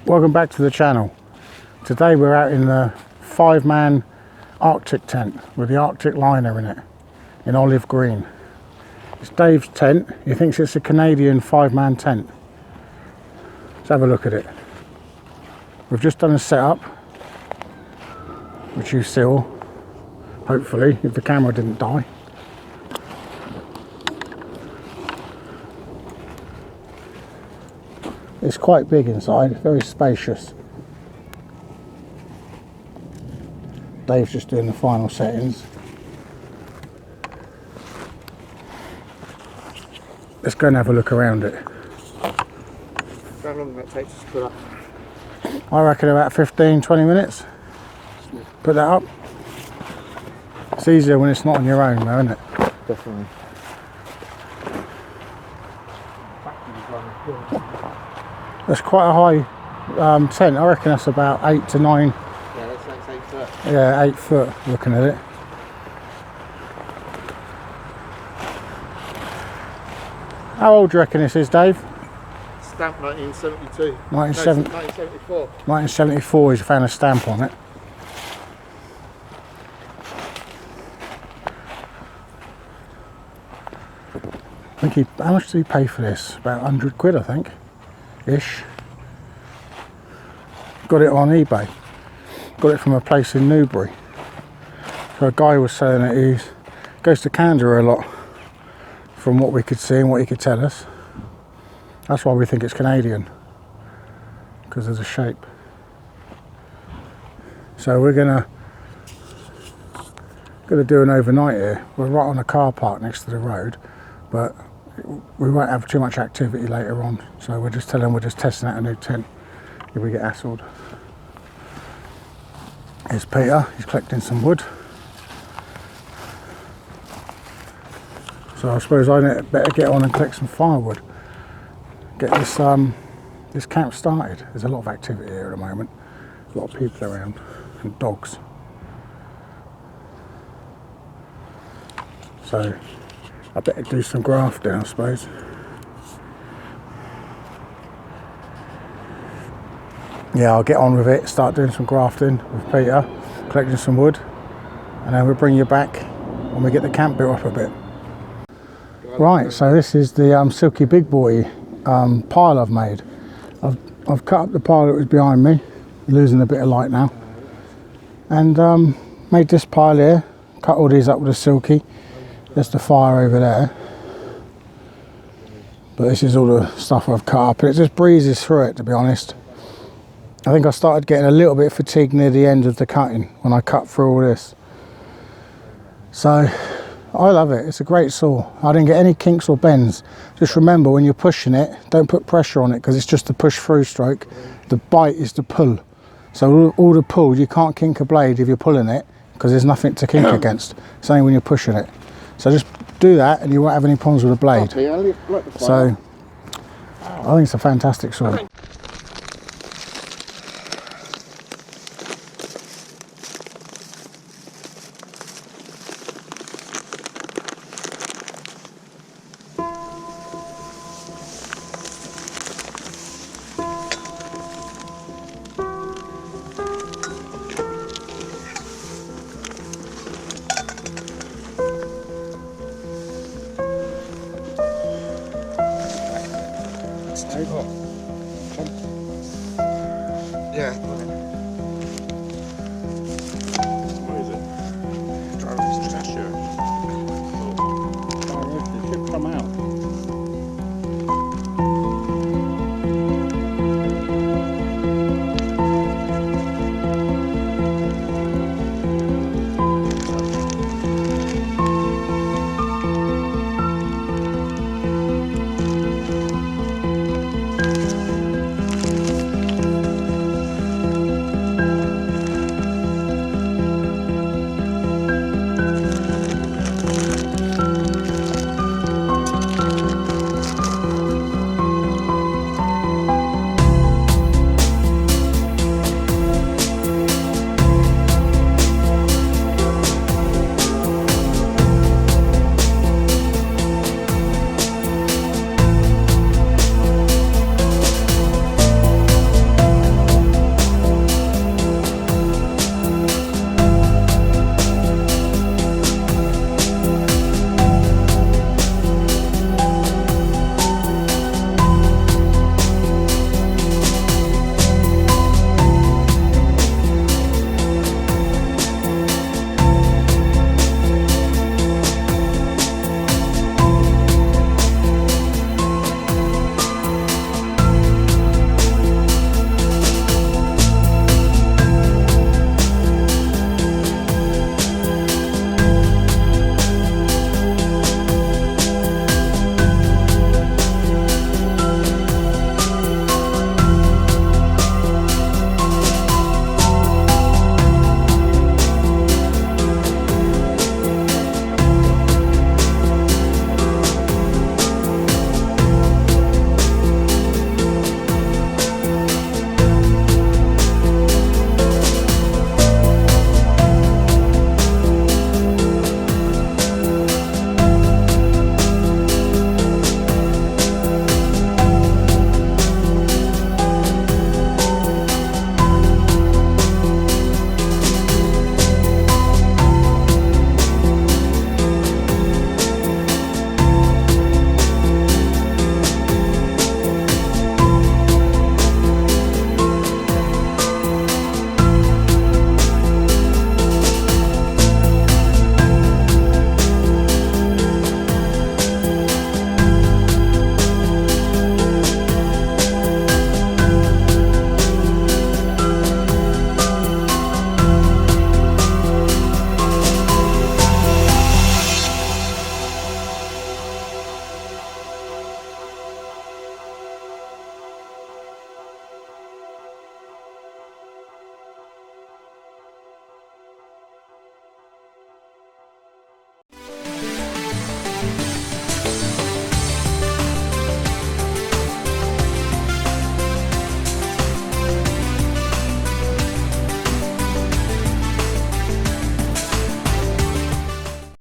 Welcome back to the channel. Today we're out in the 5-man Arctic tent with the Arctic liner in it, in olive green. It's Dave's tent. He thinks it's a Canadian 5-man tent. Let's have a look at it. We've just done a setup, which you saw, hopefully, if the camera didn't die. It's quite big inside, very spacious. Dave's just doing the final settings. Let's go and have a look around it. How long that takes us to put up? I reckon about 15-20 minutes. Put that up. It's easier when it's not on your own though, isn't it? Definitely. That's quite a high tent. I reckon that's about 8 to 9. Yeah, that's 8 foot. Yeah, 8 foot looking at it. How old do you reckon this is, Dave? Stamp 1972. 1974. 1974. 1974, he's found a stamp on it. I think how much did he pay for this? About 100 quid, I think. Ish. Got it on eBay. Got it from a place in Newbury. So a guy was saying that he goes to Canada a lot, from what we could see and what he could tell us. That's why we think it's Canadian, because of the shape. So we're gonna do an overnight here. We're right on a car park next to the road, but we won't have too much activity later on. So we're just telling them we're just testing out a new tent if we get hassled. Here's Peter, he's collecting some wood. So I suppose I better get on and collect some firewood. Get this camp started. There's a lot of activity here at the moment. A lot of people around and dogs. So I better do some grafting, I suppose. Yeah, I'll get on with it, start doing some grafting with Peter, collecting some wood, and then we'll bring you back when we get the camp built up a bit. Right, so this is the Silky Big Boy pile I've made. I've cut up the pile that was behind me, losing a bit of light now, and made this pile here, cut all these up with a Silky. There's the fire over there, but this is all the stuff I've cut up, and it just breezes through it, to be honest. I think I started getting a little bit fatigued near the end of the cutting when I cut through all this. So I love it. It's a great saw. I didn't get any kinks or bends. Just remember, when you're pushing it, don't put pressure on it, because it's just a push through stroke. The bite is the pull. So all the pull, you can't kink a blade if you're pulling it, because there's nothing to kink against. It's only when you're pushing it. So just do that and you won't have any problems with the blade. So I think it's a fantastic saw. Yeah.